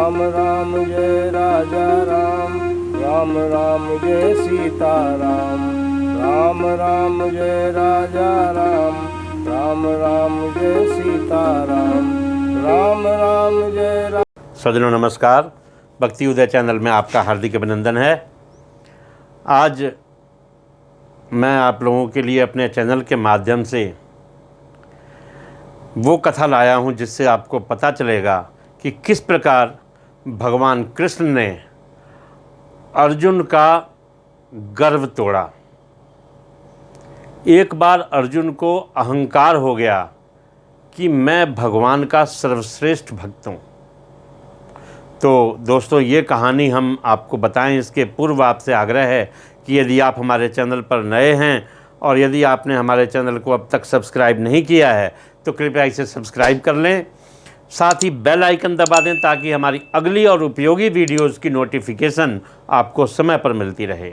राम राम जय राजा राम, राम राम जय सीता राम, राम राम जय राजा राम, राम राम जय सीता राम, राम राम जय राम। सज्जनों नमस्कार, भक्ति उदय चैनल में आपका हार्दिक अभिनंदन है। आज मैं आप लोगों के लिए अपने चैनल के माध्यम से वो कथा लाया हूँ जिससे आपको पता चलेगा कि किस प्रकार भगवान कृष्ण ने अर्जुन का गर्व तोड़ा। एक बार अर्जुन को अहंकार हो गया कि मैं भगवान का सर्वश्रेष्ठ भक्त हूँ। तो दोस्तों, ये कहानी हम आपको बताएं, इसके पूर्व आपसे आग्रह है कि यदि आप हमारे चैनल पर नए हैं और यदि आपने हमारे चैनल को अब तक सब्सक्राइब नहीं किया है तो कृपया इसे सब्सक्राइब कर लें, साथ ही बेल आइकन दबा दें ताकि हमारी अगली और उपयोगी वीडियोज़ की नोटिफिकेशन आपको समय पर मिलती रहे।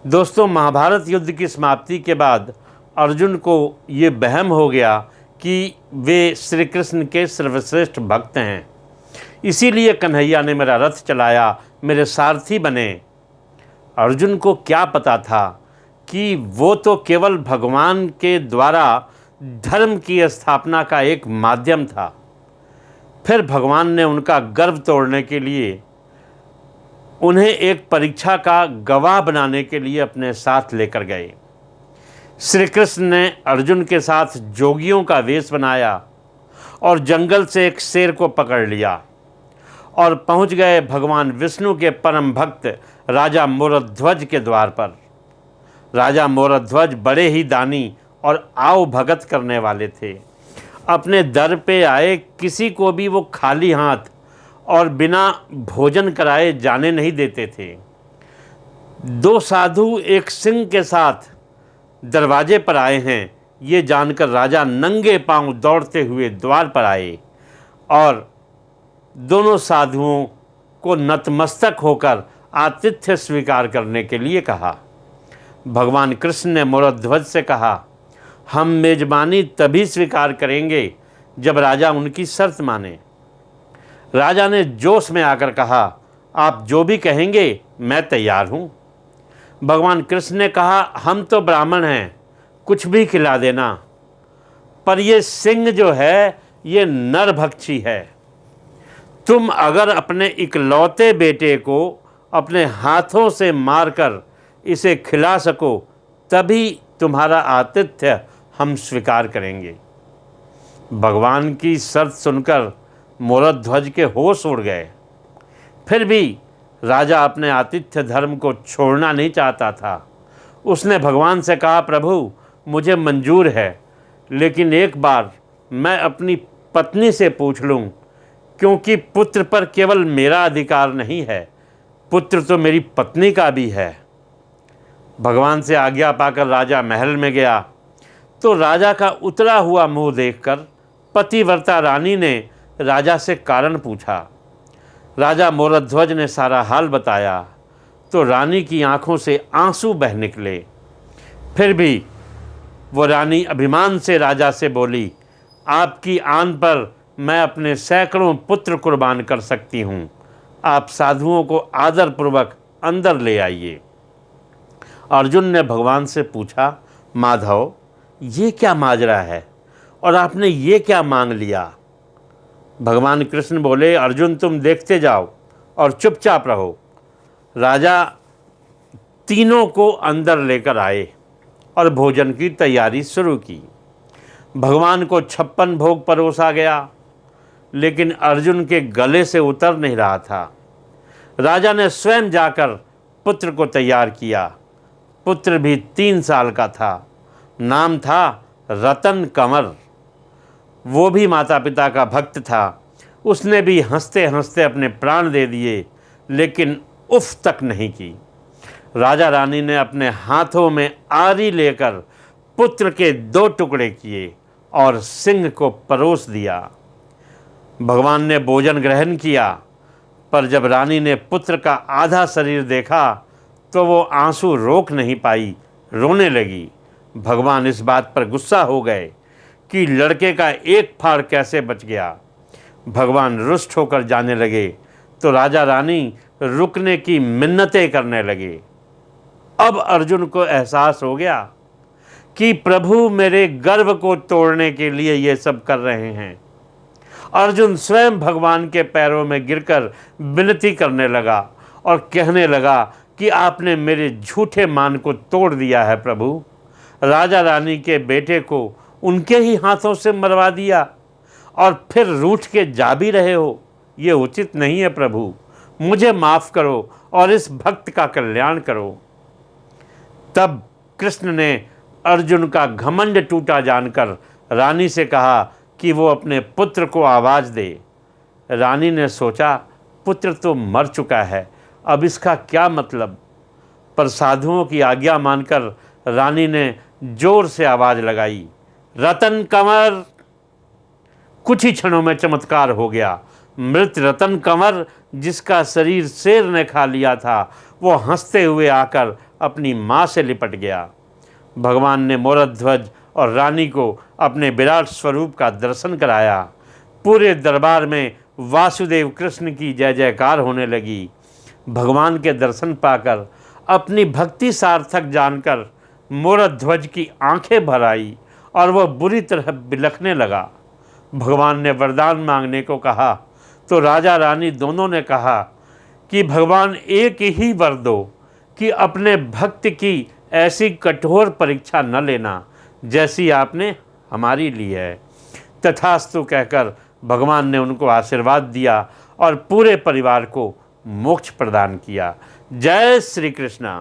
दोस्तों, महाभारत युद्ध की समाप्ति के बाद अर्जुन को ये वहम हो गया कि वे श्री कृष्ण के सर्वश्रेष्ठ भक्त हैं, इसीलिए कन्हैया ने मेरा रथ चलाया, मेरे सारथी बने। अर्जुन को क्या पता था कि वो तो केवल भगवान के द्वारा धर्म की स्थापना का एक माध्यम था। फिर भगवान ने उनका गर्व तोड़ने के लिए उन्हें एक परीक्षा का गवाह बनाने के लिए अपने साथ लेकर गए। श्री कृष्ण ने अर्जुन के साथ जोगियों का वेश बनाया और जंगल से एक शेर को पकड़ लिया और पहुंच गए भगवान विष्णु के परम भक्त राजा मोरध्वज के द्वार पर। राजा मोरध्वज बड़े ही दानी और आओ भगत करने वाले थे। अपने दर पे आए किसी को भी वो खाली हाथ और बिना भोजन कराए जाने नहीं देते थे। दो साधु एक सिंह के साथ दरवाजे पर आए हैं, ये जानकर राजा नंगे पांव दौड़ते हुए द्वार पर आए और दोनों साधुओं को नतमस्तक होकर आतिथ्य स्वीकार करने के लिए कहा। भगवान कृष्ण ने मोरध्वज से कहा, हम मेजबानी तभी स्वीकार करेंगे जब राजा उनकी शर्त माने। राजा ने जोश में आकर कहा, आप जो भी कहेंगे मैं तैयार हूँ। भगवान कृष्ण ने कहा, हम तो ब्राह्मण हैं, कुछ भी खिला देना, पर ये सिंह जो है ये नरभक्षी है। तुम अगर अपने इकलौते बेटे को अपने हाथों से मारकर इसे खिला सको तभी तुम्हारा आतिथ्य हम स्वीकार करेंगे। भगवान की शर्त सुनकर मोरध्वज के होश उड़ गए। फिर भी राजा अपने आतिथ्य धर्म को छोड़ना नहीं चाहता था। उसने भगवान से कहा, प्रभु मुझे मंजूर है, लेकिन एक बार मैं अपनी पत्नी से पूछ लूँ, क्योंकि पुत्र पर केवल मेरा अधिकार नहीं है, पुत्र तो मेरी पत्नी का भी है। भगवान से आज्ञा पाकर राजा महल में गया तो राजा का उतरा हुआ मुंह देखकर पतिव्रता रानी ने राजा से कारण पूछा। राजा मोरध्वज ने सारा हाल बताया तो रानी की आंखों से आंसू बह निकले। फिर भी वो रानी अभिमान से राजा से बोली, आपकी आन पर मैं अपने सैकड़ों पुत्र कुर्बान कर सकती हूँ, आप साधुओं को आदरपूर्वक अंदर ले आइए। अर्जुन ने भगवान से पूछा, माधव ये क्या माजरा है और आपने ये क्या मांग लिया? भगवान कृष्ण बोले, अर्जुन तुम देखते जाओ और चुपचाप रहो। राजा तीनों को अंदर लेकर आए और भोजन की तैयारी शुरू की। भगवान को 56 भोग परोसा गया, लेकिन अर्जुन के गले से उतर नहीं रहा था। राजा ने स्वयं जाकर पुत्र को तैयार किया। पुत्र भी 3 साल का था। नाम था रतन कंवर। वो भी माता पिता का भक्त था। उसने भी हंसते हंसते अपने प्राण दे दिए, लेकिन उफ तक नहीं की। राजा रानी ने अपने हाथों में आरी लेकर पुत्र के 2 टुकड़े किए और सिंह को परोस दिया। भगवान ने भोजन ग्रहण किया, पर जब रानी ने पुत्र का आधा शरीर देखा तो वो आंसू रोक नहीं पाई, रोने लगी। भगवान इस बात पर गुस्सा हो गए कि लड़के का एक फाड़ कैसे बच गया। भगवान रुष्ट होकर जाने लगे तो राजा रानी रुकने की मिन्नतें करने लगे। अब अर्जुन को एहसास हो गया कि प्रभु मेरे गर्व को तोड़ने के लिए ये सब कर रहे हैं। अर्जुन स्वयं भगवान के पैरों में गिरकर विनती करने लगा और कहने लगा कि आपने मेरे झूठे मान को तोड़ दिया है प्रभु। राजा रानी के बेटे को उनके ही हाथों से मरवा दिया और फिर रूठ के जा भी रहे हो, ये उचित नहीं है प्रभु। मुझे माफ़ करो और इस भक्त का कल्याण करो। तब कृष्ण ने अर्जुन का घमंड टूटा जानकर रानी से कहा कि वो अपने पुत्र को आवाज़ दे। रानी ने सोचा पुत्र तो मर चुका है, अब इसका क्या मतलब। पर साधुओं की आज्ञा मानकर रानी ने जोर से आवाज़ लगाई, रतन कंवर। कुछ ही क्षणों में चमत्कार हो गया। मृत रतन कंवर, जिसका शरीर शेर ने खा लिया था, वो हंसते हुए आकर अपनी माँ से लिपट गया। भगवान ने मोरध्वज और रानी को अपने विराट स्वरूप का दर्शन कराया। पूरे दरबार में वासुदेव कृष्ण की जय जयकार होने लगी। भगवान के दर्शन पाकर अपनी भक्ति सार्थक जानकर मोरध्वज की आंखें भर आई और वह बुरी तरह बिलखने लगा। भगवान ने वरदान मांगने को कहा तो राजा रानी दोनों ने कहा कि भगवान एक ही वर दो कि अपने भक्त की ऐसी कठोर परीक्षा न लेना जैसी आपने हमारी ली है। तथास्तु कहकर भगवान ने उनको आशीर्वाद दिया और पूरे परिवार को मोक्ष प्रदान किया। जय श्री कृष्ण।